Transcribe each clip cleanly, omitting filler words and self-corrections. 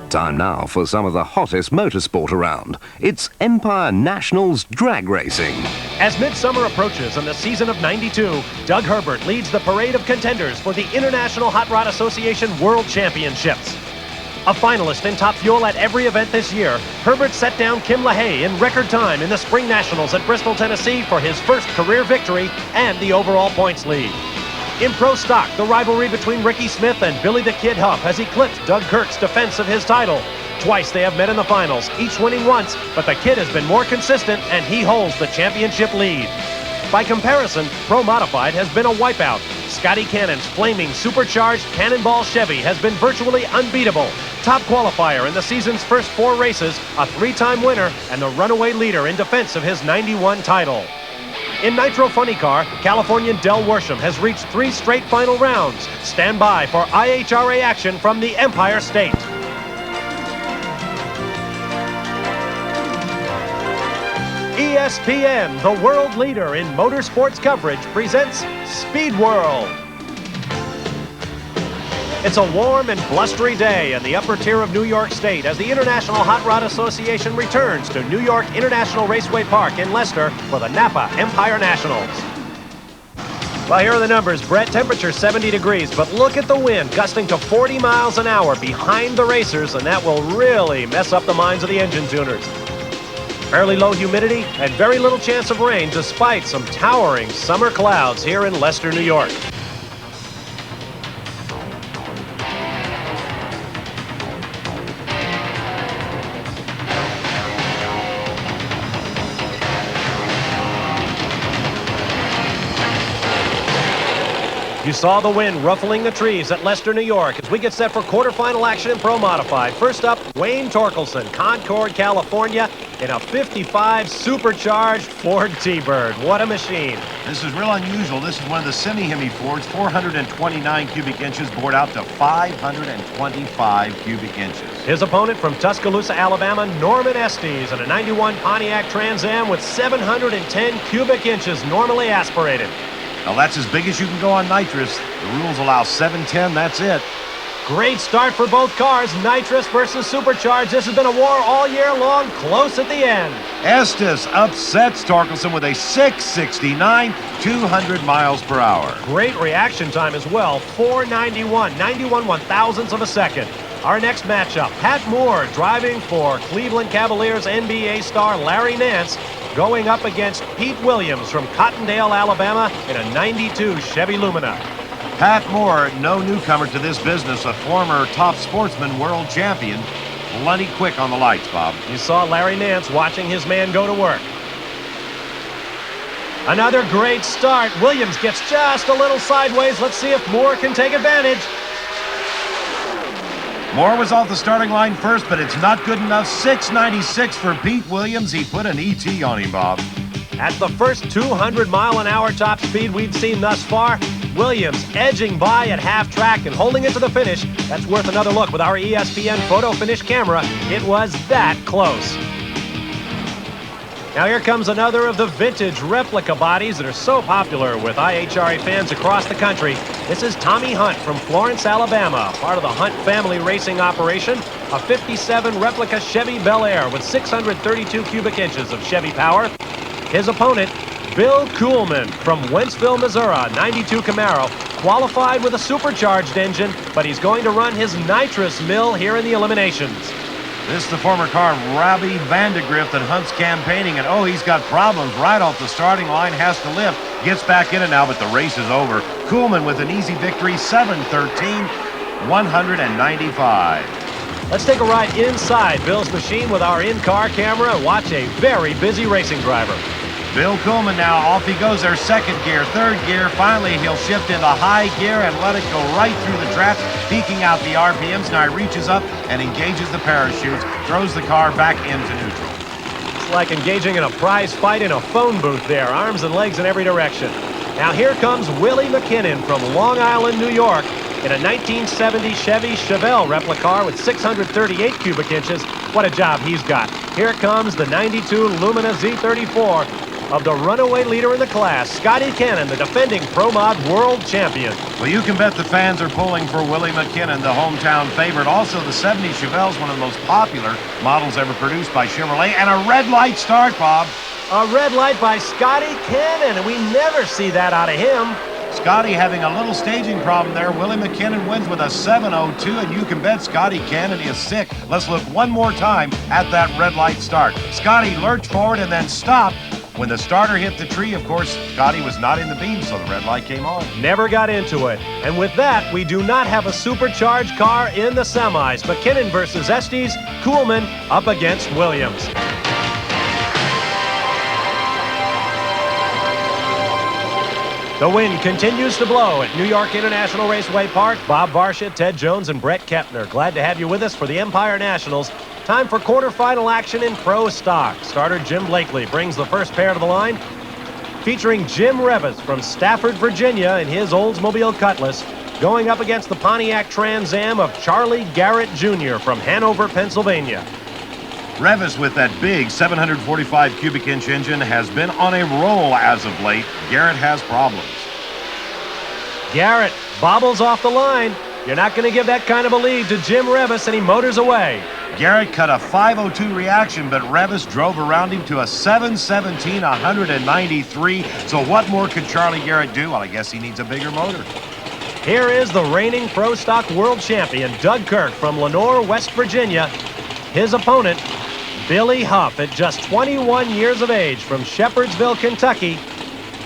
Time now for some of the hottest motorsport around. It's Empire Nationals drag racing. As midsummer approaches and the season of '92, Doug Herbert leads the parade of contenders for the International Hot Rod Association World Championships. A finalist in Top Fuel at every event this year, Herbert set down Kim LaHaye in record time in the Spring Nationals at Bristol, Tennessee for his first career victory and the overall points lead. In Pro Stock, the rivalry between Ricky Smith and Billy the Kid Huff has eclipsed Doug Kirk's defense of his title. Twice they have met in the finals, each winning once, but the Kid has been more consistent and he holds the championship lead. By comparison, Pro Modified has been a wipeout. Scotty Cannon's flaming supercharged Cannonball Chevy has been virtually unbeatable. Top qualifier in the season's first 4 races, a 3-time winner, and the runaway leader in defense of his '91 title. In Nitro Funny Car, Californian Del Worsham has reached 3 straight final rounds. Stand by for IHRA action from the Empire State. ESPN, the world leader in motorsports coverage, presents Speed World. It's a warm and blustery day in the upper tier of New York State as the International Hot Rod Association returns to New York International Raceway Park in Leicester for the NAPA Empire Nationals. Well, here are the numbers, Brett. Temperature 70 degrees, but look at the wind gusting to 40 miles an hour behind the racers, and that will really mess up the minds of the engine tuners. Fairly low humidity and very little chance of rain despite some towering summer clouds here in Leicester, New York. You saw the wind ruffling the trees at Leicester, New York as we get set for quarterfinal action in Pro Modified. First up, Wayne Torkelson, Concord, California, in a 55 supercharged Ford T-Bird. What a machine. This is real unusual. This is one of the semi-Hemi Fords, 429 cubic inches, bored out to 525 cubic inches. His opponent from Tuscaloosa, Alabama, Norman Estes, in a '91 Pontiac Trans Am with 710 cubic inches normally aspirated. Now that's as big as you can go on nitrous. The rules allow 710, that's it. Great start for both cars, nitrous versus supercharged. This has been a war all year long, close at the end. Estes upsets Torkelson with a 669, 200 miles per hour. Great reaction time as well, 491, 91 one-thousandths of a second. Our next matchup, Pat Moore driving for Cleveland Cavaliers NBA star Larry Nance, going up against Pete Williams from Cottondale, Alabama, in a '92 Chevy Lumina. Pat Moore, no newcomer to this business, a former top sportsman world champion. Plenty quick on the lights, Bob. You saw Larry Nance watching his man go to work. Another great start. Williams gets just a little sideways. Let's see if Moore can take advantage. Moore was off the starting line first, but it's not good enough. 696 for Pete Williams. He put an ET on him, Bob. At the first 200-mile-an-hour top speed we've seen thus far, Williams edging by at half track and holding it to the finish. That's worth another look with our ESPN photo finish camera. It was that close. Now here comes another of the vintage replica bodies that are so popular with IHRA fans across the country. This is Tommy Hunt from Florence, Alabama, part of the Hunt family racing operation. A 57 replica Chevy Bel Air with 632 cubic inches of Chevy power. His opponent, Bill Kuhlman from Wentzville, Missouri, '92 Camaro, qualified with a supercharged engine, but he's going to run his nitrous mill here in the eliminations. This is the former car of Robbie Vandegrift that Hunt's campaigning, and oh, he's got problems right off the starting line, has to lift, gets back in it now, but the race is over. Kuhlman with an easy victory, 713, 195. Let's take a ride inside Bill's machine with our in-car camera and watch a very busy racing driver. Bill Kuhlman now, off he goes there, second gear, third gear. Finally, he'll shift into high gear and let it go right through the traps, peaking out the RPMs. Now he reaches up and engages the parachutes, throws the car back into neutral. It's like engaging in a prize fight in a phone booth there, arms and legs in every direction. Now here comes Willie McKinnon from Long Island, New York, in a 1970 Chevy Chevelle replica car with 638 cubic inches. What a job he's got. Here comes the '92 Lumina Z34. of the runaway leader in the class, Scotty Cannon, the defending Pro Mod World Champion. Well, you can bet the fans are pulling for Willie McKinnon, the hometown favorite. Also, the 70 Chevelle is one of the most popular models ever produced by Chevrolet. And a red light start, Bob. A red light by Scotty Cannon, and we never see that out of him. Scotty having a little staging problem there. Willie McKinnon wins with a 7:02, and you can bet Scotty Cannon is sick. Let's look one more time at that red light start. Scotty lurched forward and then stopped. When the starter hit the tree, of course, Scotty was not in the beam, so the red light came on. Never got into it. And with that, we do not have a supercharged car in the semis. McKinnon versus Estes, Kuhlman up against Williams. The wind continues to blow at New York International Raceway Park. Bob Varsha, Ted Jones, and Brett Kepner. Glad to have you with us for the Empire Nationals. Time for quarterfinal action in Pro Stock. Starter Jim Blakely brings the first pair to the line, featuring Jim Revis from Stafford, Virginia in his Oldsmobile Cutlass, going up against the Pontiac Trans Am of Charlie Garrett Jr. from Hanover, Pennsylvania. Revis with that big 745 cubic inch engine has been on a roll as of late. Garrett has problems. Garrett bobbles off the line. You're not going to give that kind of a lead to Jim Revis, and he motors away. Garrett cut a 5:02 reaction, but Revis drove around him to a 7:17, 193. So what more could Charlie Garrett do? Well, I guess he needs a bigger motor. Here is the reigning Pro Stock World Champion, Doug Kirk from Lenoir, West Virginia. His opponent, Billy Huff, at just 21 years of age from Shepherdsville, Kentucky.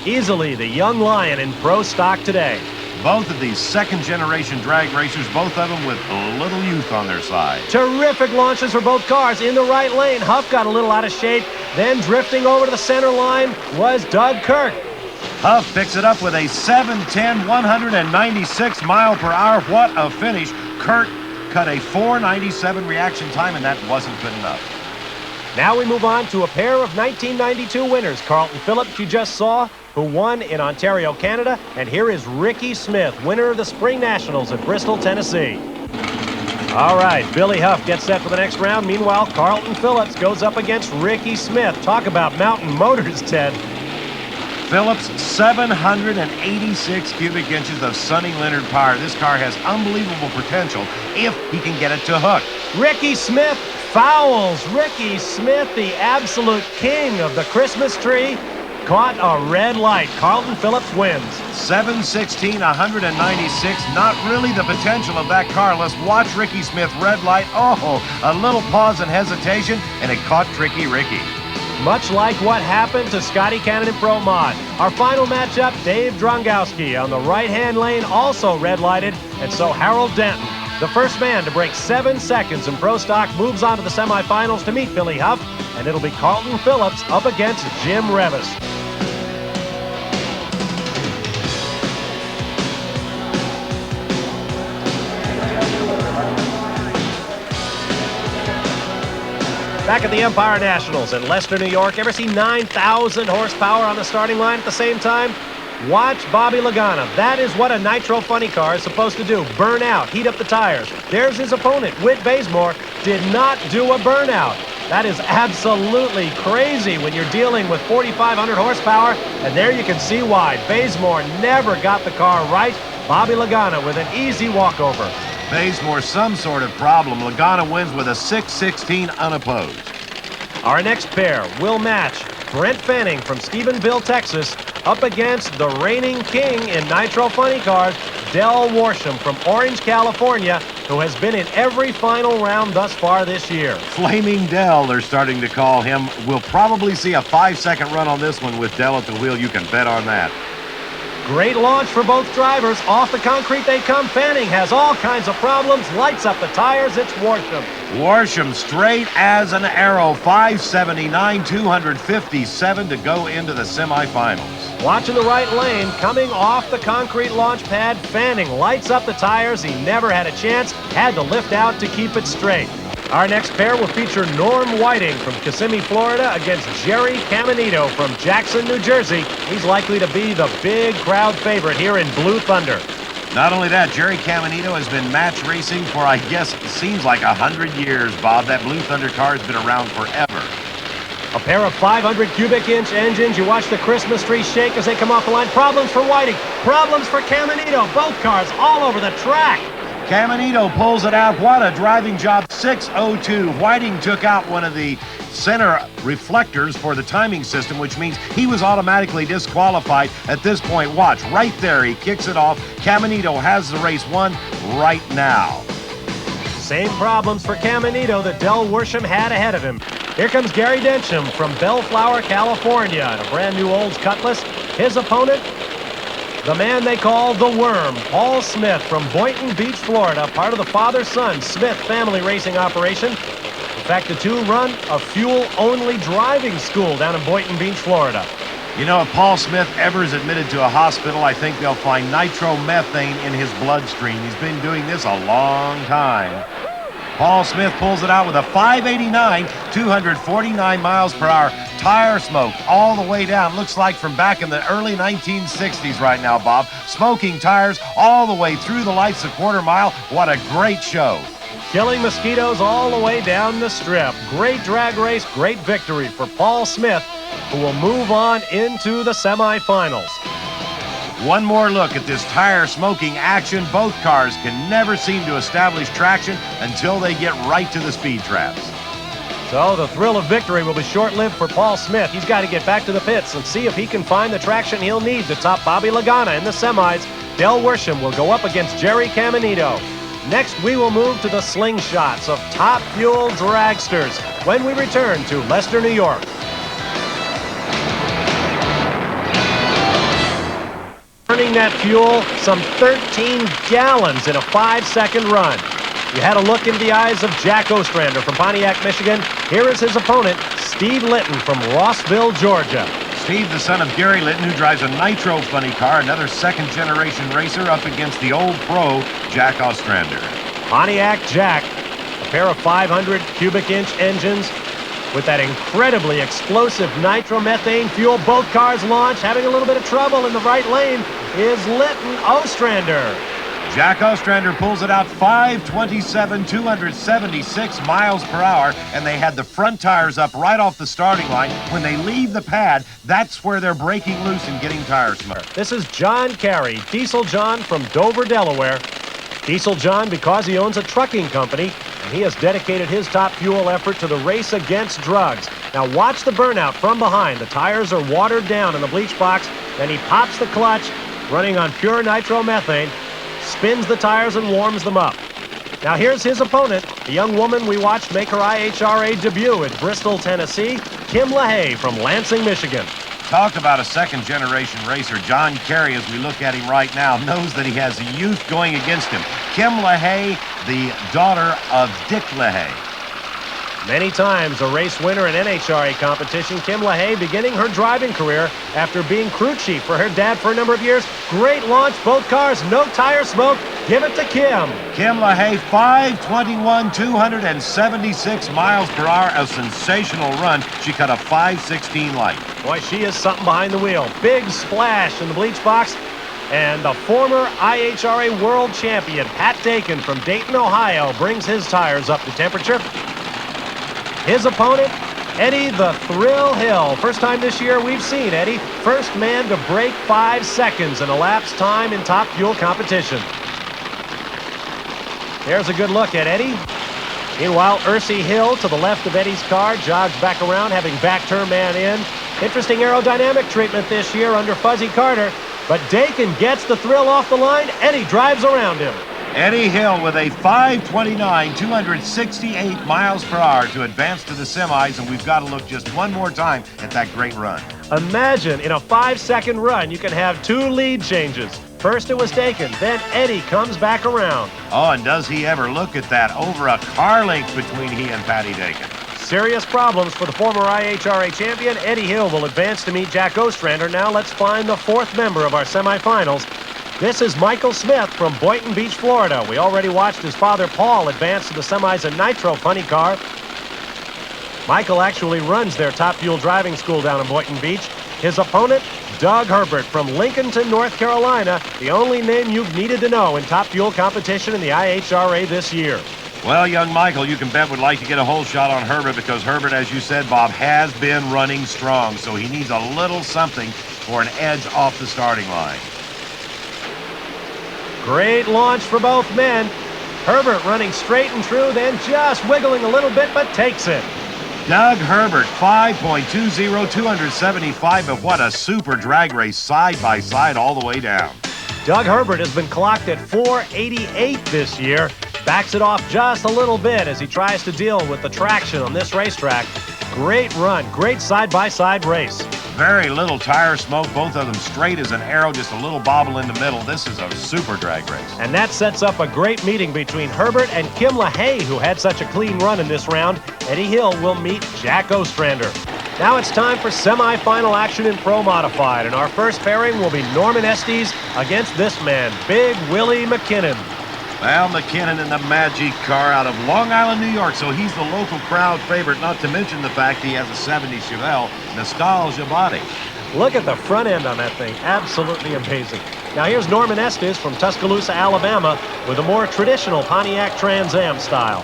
Easily the young lion in Pro Stock today. Both of these second-generation drag racers, both of them with a little youth on their side. Terrific launches for both cars in the right lane. Huff got a little out of shape. Then drifting over to the center line was Doug Kirk. Huff picks it up with a 7:10, 196 mile per hour. What a finish. Kirk cut a 4:97 reaction time, and that wasn't good enough. Now we move on to a pair of 1992 winners. Carlton Phillips, you just saw, who won in Ontario, Canada. And here is Ricky Smith, winner of the Spring Nationals at Bristol, Tennessee. All right, Billy Huff gets set for the next round. Meanwhile, Carlton Phillips goes up against Ricky Smith. Talk about mountain motors, Ted. Phillips, 786 cubic inches of Sonny Leonard power. This car has unbelievable potential if he can get it to hook. Ricky Smith fouls. Ricky Smith, the absolute king of the Christmas tree, caught a red light. Carlton Phillips wins. 7:16, 196. Not really the potential of that car. Let's watch Ricky Smith red light. Oh, a little pause and hesitation, and it caught Tricky Ricky. Much like what happened to Scotty Cannon in Pro Mod. Our final matchup, Dave Drongowski on the right-hand lane, also red-lighted, and so Harold Denton, the first man to break 7 seconds in Pro Stock, moves on to the semifinals to meet Billy Huff, and it'll be Carlton Phillips up against Jim Revis. Back at the Empire Nationals in Leicester, New York. Ever see 9,000 horsepower on the starting line at the same time? Watch Bobby Lagana. That is what a nitro funny car is supposed to do. Burn out, heat up the tires. There's his opponent, Whit Bazemore, did not do a burnout. That is absolutely crazy when you're dealing with 4,500 horsepower, and there you can see why. Bazemore never got the car right. Bobby Lagana with an easy walkover. Bazemore, some sort of problem. Lagana wins with a 6:16 unopposed. Our next pair will match Brent Fanning from Stephenville, Texas, up against the reigning king in Nitro Funny Cars, Del Worsham from Orange, California, who has been in every final round thus far this year. Flaming Del, they're starting to call him. We'll probably see a 5-second run on this one with Del at the wheel. You can bet on that. Great launch for both drivers. Off the concrete they come. Fanning has all kinds of problems. Lights up the tires. It's Worsham. Worsham straight as an arrow. 579, 257 to go into the semifinals. Watching the right lane, coming off the concrete launch pad. Fanning lights up the tires. He never had a chance. Had to lift out to keep it straight. Our next pair will feature Norm Whiting from Kissimmee, Florida against Jerry Caminito from Jackson, New Jersey. He's likely to be the big crowd favorite here in Blue Thunder. Not only that, Jerry Caminito has been match racing for, I guess, it seems like 100 years, Bob. That Blue Thunder car has been around forever. A pair of 500 cubic inch engines. You watch the Christmas tree shake as they come off the line. Problems for Whiting. Problems for Caminito. Both cars all over the track. Caminito pulls it out. What a driving job. 6:02. Whiting took out one of the center reflectors for the timing system, which means he was automatically disqualified at this point. Watch, right there, he kicks it off. Caminito has the race won right now. Same problems for Caminito that Del Worsham had ahead of him. Here comes Gary Densham from Bellflower, California, in a brand new Olds Cutlass. His opponent, the man they call the Worm, Paul Smith from Boynton Beach, Florida, part of the father-son Smith family racing operation. In fact, the two run a fuel-only driving school down in Boynton Beach, Florida. You know, if Paul Smith ever is admitted to a hospital, I think they'll find nitromethane in his bloodstream. He's been doing this a long time. Paul Smith pulls it out with a 589, 249 miles per hour. Tire smoke all the way down. Looks like from back in the early 1960s right now, Bob. Smoking tires all the way through the lights, a quarter mile. What a great show. Killing mosquitoes all the way down the strip. Great drag race, great victory for Paul Smith, who will move on into the semifinals. One more look at this tire smoking action. Both cars can never seem to establish traction until they get right to the speed traps. So the thrill of victory will be short-lived for Paul Smith. He's got to get back to the pits and see if he can find the traction he'll need to top Bobby Lagana in the semis. Del Worsham will go up against Jerry Caminito. Next, we will move to the slingshots of Top Fuel dragsters when we return to Leicester, New York. Burning that fuel, some 13 gallons in a 5-second run. You had a look into the eyes of Jack Ostrander from Pontiac, Michigan. Here is his opponent, Steve Litton from Rossville, Georgia. Steve, the son of Gary Litton, who drives a nitro funny car, another second-generation racer up against the old pro, Jack Ostrander. Pontiac Jack, a pair of 500 cubic inch engines with that incredibly explosive nitromethane fuel. Both cars launch, having a little bit of trouble in the right lane is Litton Ostrander. Jack Ostrander pulls it out 527, 276 miles per hour, and they had the front tires up right off the starting line. When they leave the pad, that's where they're breaking loose and getting tire smoke. This is John Carey, Diesel John from Dover, Delaware. Diesel John because he owns a trucking company, and he has dedicated his top fuel effort to the race against drugs. Now watch the burnout from behind. The tires are watered down in the bleach box, then he pops the clutch, running on pure nitromethane, spins the tires and warms them up. Now here's his opponent, the young woman we watched make her IHRA debut at Bristol, Tennessee, Kim LaHaye from Lansing, Michigan. Talk about a second-generation racer. John Carey, as we look at him right now, knows that he has a youth going against him. Kim LaHaye, the daughter of Dick LaHaye. Many times a race winner in NHRA competition, Kim LaHaye beginning her driving career after being crew chief for her dad for a number of years. Great launch, both cars, no tire smoke. Give it to Kim. Kim LaHaye, 521, 276 miles per hour, a sensational run. She cut a 516 light. Boy, she is something behind the wheel. Big splash in the bleach box. And the former IHRA world champion, Pat Dakin from Dayton, Ohio, brings his tires up to temperature. His opponent, Eddie the Thrill Hill. First time this year we've seen Eddie, first man to break 5 seconds in elapsed time in top fuel competition. There's a good look at Eddie. Meanwhile, Ursi Hill to the left of Eddie's car jogs back around, having backed her man in. Interesting aerodynamic treatment this year under Fuzzy Carter, but Dakin gets the Thrill off the line. Eddie drives around him. Eddie Hill with a 529, 268 miles per hour to advance to the semis, and we've got to look just one more time at that great run. Imagine in a 5-second run you can have 2 lead changes. First it was Dakin, then Eddie comes back around. Oh, and does he ever look at that, over a car length between he and Patty Dakin. Serious problems for the former IHRA champion. Eddie Hill will advance to meet Jack Ostrander. Now let's find the 4th member of our semifinals. This is Michael Smith from Boynton Beach, Florida. We already watched his father, Paul, advance to the semis in Nitro funny car. Michael actually runs their top fuel driving school down in Boynton Beach. His opponent, Doug Herbert from Lincolnton, North Carolina, the only name you've needed to know in top fuel competition in the IHRA this year. Well, young Michael, you can bet would like to get a hole shot on Herbert because Herbert, as you said, Bob, has been running strong. So he needs a little something for an edge off the starting line. Great launch for both men. Herbert running straight and true, then just wiggling a little bit, but takes it. Doug Herbert, 5.20, 275, but what a super drag race side by side all the way down. Doug Herbert has been clocked at 488 this year. Backs it off just a little bit as he tries to deal with the traction on this racetrack. Great run, great side-by-side race. Very little tire smoke, both of them straight as an arrow, just a little bobble in the middle. This is a super drag race. And that sets up a great meeting between Herbert and Kim LaHaye, who had such a clean run in this round. Eddie Hill will meet Jack Ostrander. Now it's time for semi-final action in Pro Modified, and our first pairing will be Norman Estes against this man, Big Willie McKinnon. Well, McKinnon in the Magic car out of Long Island, New York, so he's the local crowd favorite, not to mention the fact he has a 70 Chevelle Nostalgia body. Look at the front end on that thing. Absolutely amazing. Now here's Norman Estes from Tuscaloosa, Alabama, with a more traditional Pontiac Trans Am style.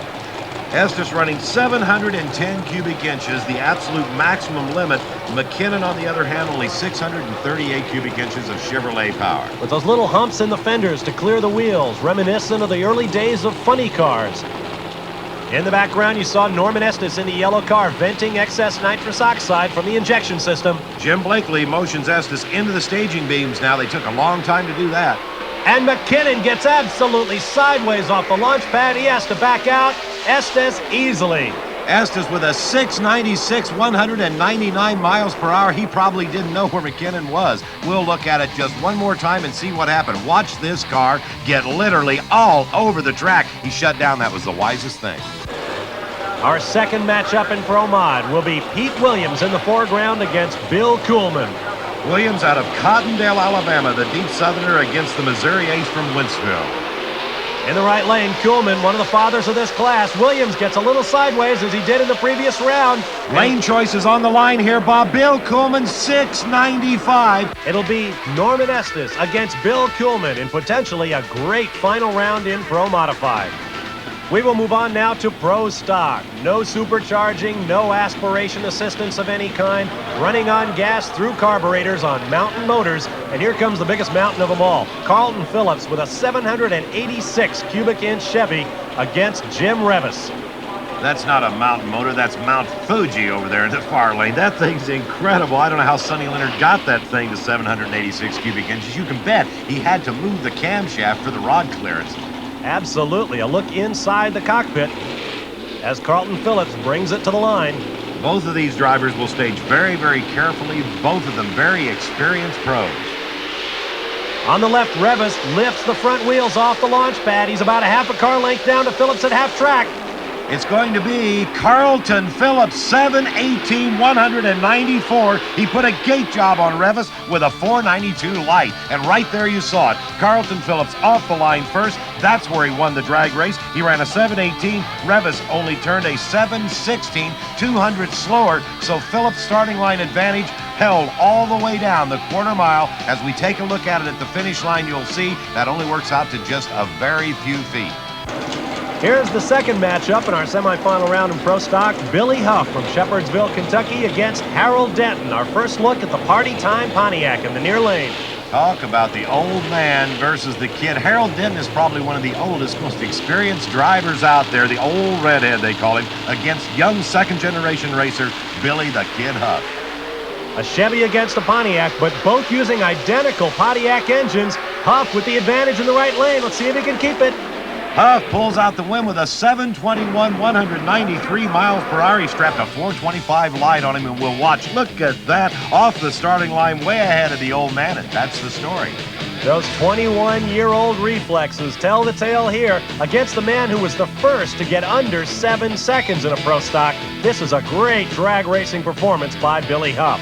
Estes running 710 cubic inches, the absolute maximum limit. McKinnon, on the other hand, only 638 cubic inches of Chevrolet power. With those little humps in the fenders to clear the wheels, reminiscent of the early days of funny cars. In the background, you saw Norman Estes in the yellow car venting excess nitrous oxide from the injection system. Jim Blakely motions Estes into the staging beams now. They took a long time to do that. And McKinnon gets absolutely sideways off the launch pad. He has to back out. Estes easily. Estes with a 696, 199 miles per hour. He probably didn't know where McKinnon was. We'll look at it just one more time and see what happened. Watch this car get literally all over the track. He shut down. That was the wisest thing. Our second matchup in Pro Mod will be Pete Williams in the foreground against Bill Kuhlman. Williams out of Cottondale, Alabama, the deep southerner against the Missouri ace from Wentzville. In the right lane, Kuhlman, one of the fathers of this class. Williams gets a little sideways as he did in the previous round. Lane choices on the line here, Bob. Bill Kuhlman, 695. It'll be Norman Estes against Bill Kuhlman in potentially a great final round in Pro Modified. We will move on now to Pro Stock. No supercharging, no aspiration assistance of any kind. Running on gas through carburetors on Mountain Motors. And here comes the biggest mountain of them all. Carlton Phillips with a 786 cubic inch Chevy against Jim Revis. That's not a Mountain Motor, that's Mount Fuji over there in the far lane. That thing's incredible. I don't know how Sonny Leonard got that thing to 786 cubic inches. You can bet he had to move the camshaft for the rod clearance. Absolutely. A look inside the cockpit as Carlton Phillips brings it to the line. Both of these drivers will stage very, very carefully. Both of them very experienced pros. On the left, Revis lifts the front wheels off the launch pad. He's about a half a car length down to Phillips at half track. It's going to be Carlton Phillips, 718, 194. He put a gate job on Revis with a 492 light. And right there you saw it. Carlton Phillips off the line first. That's where he won the drag race. He ran a 718. Revis only turned a 716, 200 slower. So Phillips' starting line advantage held all the way down the quarter mile. As we take a look at it at the finish line, you'll see that only works out to just a very few feet. Here's the second matchup in our semifinal round in Pro Stock. Billy Huff from Shepherdsville, Kentucky against Harold Denton. Our first look at the Party Time Pontiac in the near lane. Talk about the old man versus the kid. Harold Denton is probably one of the oldest, most experienced drivers out there. The old redhead, they call him, against young second-generation racer Billy the Kid Huff. A Chevy against a Pontiac, but both using identical Pontiac engines. Huff with the advantage in the right lane. Let's see if he can keep it. Huff pulls out the win with a 721, 193 miles per hour. He strapped a 425 light on him, and we'll watch. Look at that, off the starting line, way ahead of the old man, and that's the story. Those 21-year-old reflexes tell the tale here against the man who was the first to get under 7 seconds in a Pro Stock. This is a great drag racing performance by Billy Huff.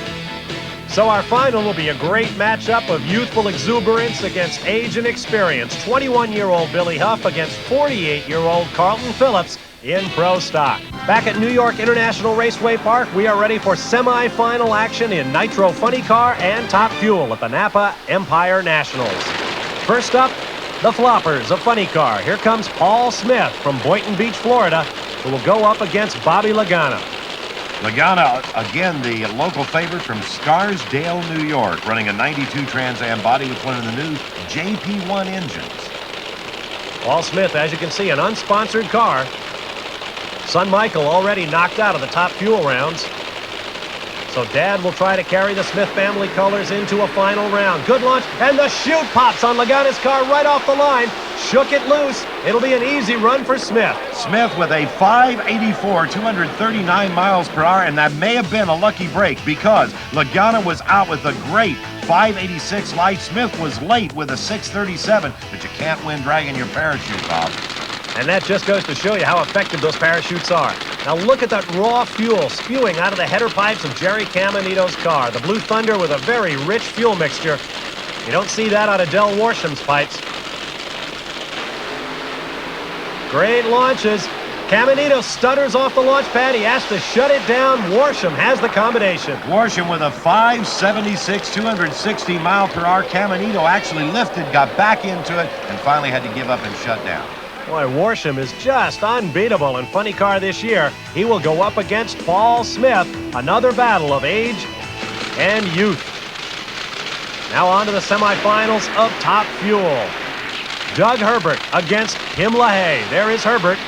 So our final will be a great matchup of youthful exuberance against age and experience. 21-year-old Billy Huff against 48-year-old Carlton Phillips in Pro Stock. Back at New York International Raceway Park, we are ready for semi-final action in Nitro Funny Car and Top Fuel at the NAPA Empire Nationals. First up, The Floppers, a funny car. Here comes Paul Smith from Boynton Beach, Florida, who will go up against Bobby Lagana. Lagana, again, the local favorite from Scarsdale, New York, running a 92 Trans Am body with one of the new JP1 engines. Paul Smith, as you can see, an unsponsored car. Son Michael already knocked out of the top fuel rounds. So Dad will try to carry the Smith family colors into a final round. Good launch, and the chute pops on Lagana's car right off the line. Shook it loose. It'll be an easy run for Smith. Smith with a 584, 239 miles per hour, and that may have been a lucky break because Lagana was out with a great 586 light. Smith was late with a 637, but you can't win dragging your parachute off. And that just goes to show you how effective those parachutes are. Now look at that raw fuel spewing out of the header pipes of Jerry Caminito's car. The Blue Thunder with a very rich fuel mixture. You don't see that out of Del Warsham's pipes. Great launches. Caminito stutters off the launch pad. He has to shut it down. Warsham has the combination. Warsham with a 576, 260 mile per hour. Caminito actually lifted, got back into it, and finally had to give up and shut down. Boy, Warsham is just unbeatable in funny car this year. He will go up against Paul Smith. Another battle of age and youth. Now on to the semifinals of Top Fuel. Doug Herbert against Kim LaHaye. There is Herbert.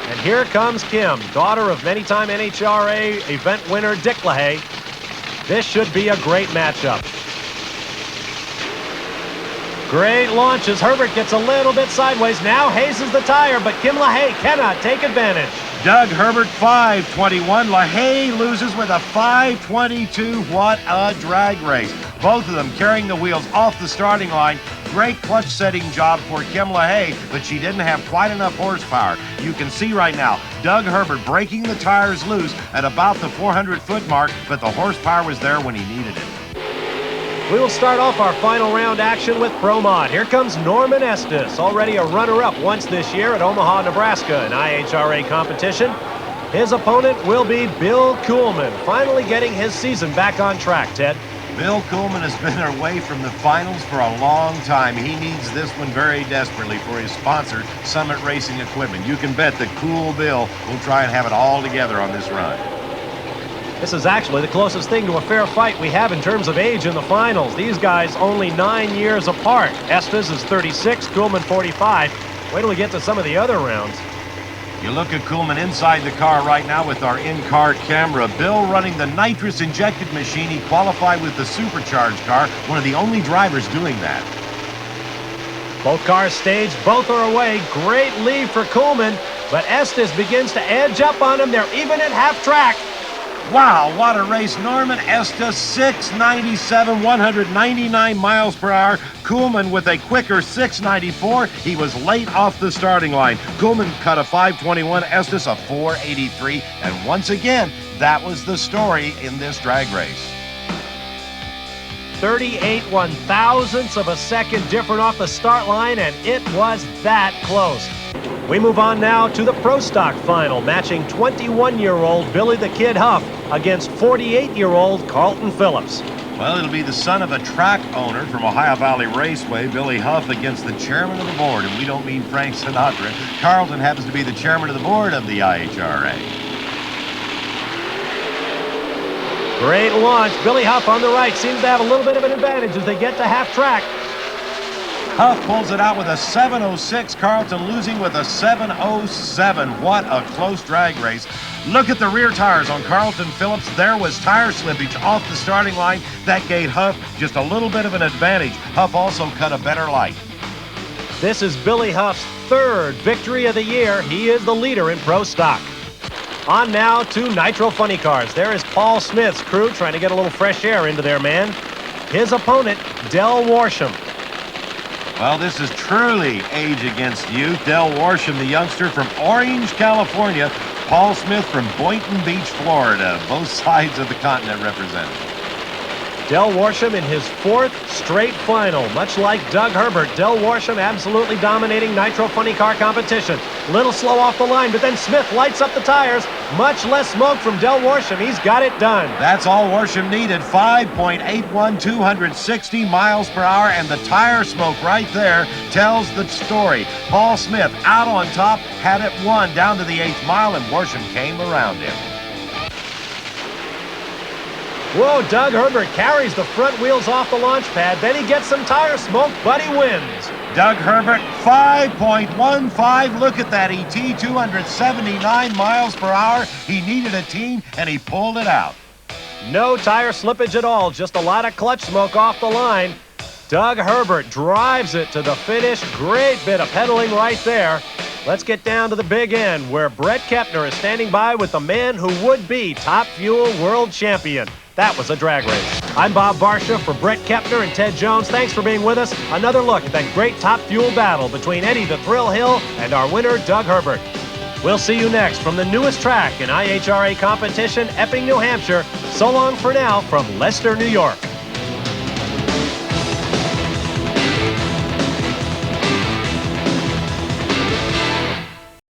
And here comes Kim, daughter of many-time NHRA event winner Dick LaHaye. This should be a great matchup. Great launches. Herbert gets a little bit sideways. Now hazes the tire, but Kim LaHaye cannot take advantage. Doug Herbert, 521. LaHaye loses with a 522. What a drag race. Both of them carrying the wheels off the starting line. Great clutch setting job for Kim LaHaye, but she didn't have quite enough horsepower. You can see right now, Doug Herbert breaking the tires loose at about the 400-foot mark, but the horsepower was there when he needed it. We will start off our final round action with Pro Mod. Here comes Norman Estes, already a runner-up once this year at Omaha, Nebraska in IHRA competition. His opponent will be Bill Kuhlman, finally getting his season back on track, Ted. Bill Kuhlman has been away from the finals for a long time. He needs this one very desperately for his sponsor, Summit Racing Equipment. You can bet that Cool Bill will try and have it all together on this run. This is actually the closest thing to a fair fight we have in terms of age in the finals. These guys only 9 years apart. Estes is 36, Kuhlman 45. Wait till we get to some of the other rounds. You look at Kuhlman inside the car right now with our in-car camera. Bill running the nitrous-injected machine. He qualified with the supercharged car, one of the only drivers doing that. Both cars staged, both are away. Great lead for Kuhlman, but Estes begins to edge up on him. They're even at half track. Wow, what a race. Norman Estes, 697, 199 miles per hour. Kuhlman with a quicker 694. He was late off the starting line. Kuhlman cut a 521, Estes a 483. And once again, that was the story in this drag race. 38 one-thousandths of a second different off the start line, and it was that close. We move on now to the Pro Stock final, matching 21-year-old Billy the Kid Huff against 48-year-old Carlton Phillips. Well, it'll be the son of a track owner from Ohio Valley Raceway, Billy Huff, against the chairman of the board, and we don't mean Frank Sinatra. Carlton happens to be the chairman of the board of the IHRA. Great launch. Billy Huff on the right seems to have a little bit of an advantage as they get to half track. Huff pulls it out with a 706. Carlton losing with a 707. What a close drag race. Look at the rear tires on Carlton Phillips. There was tire slippage off the starting line. That gave Huff just a little bit of an advantage. Huff also cut a better light. This is Billy Huff's third victory of the year. He is the leader in Pro Stock. On now to Nitro Funny Cars. There is Paul Smith's crew trying to get a little fresh air into their man. His opponent, Del Warsham. Well, this is truly age against youth. Del Warsham, the youngster from Orange, California. Paul Smith from Boynton Beach, Florida. Both sides of the continent represented. Del Worsham in his 4th straight final. Much like Doug Herbert, Del Worsham absolutely dominating Nitro Funny Car competition. Little slow off the line, but then Smith lights up the tires. Much less smoke from Del Worsham. He's got it done. That's all Worsham needed. 5.81, 260 miles per hour, and the tire smoke right there tells the story. Paul Smith out on top, had it won down to the 8th mile, and Worsham came around him. Whoa, Doug Herbert carries the front wheels off the launch pad. Then he gets some tire smoke, but he wins. Doug Herbert, 5.15. Look at that ET, 279 miles per hour. He needed a team, and he pulled it out. No tire slippage at all, just a lot of clutch smoke off the line. Doug Herbert drives it to the finish. Great bit of pedaling right there. Let's get down to the big end, where Brett Kepner is standing by with the man who would be Top Fuel World Champion. That was a drag race. I'm Bob Barsha for Brett Kepner and Ted Jones. Thanks for being with us. Another look at that great Top Fuel battle between Eddie the Thrill Hill and our winner, Doug Herbert. We'll see you next from the newest track in IHRA competition, Epping, New Hampshire. So long for now from Leicester, New York.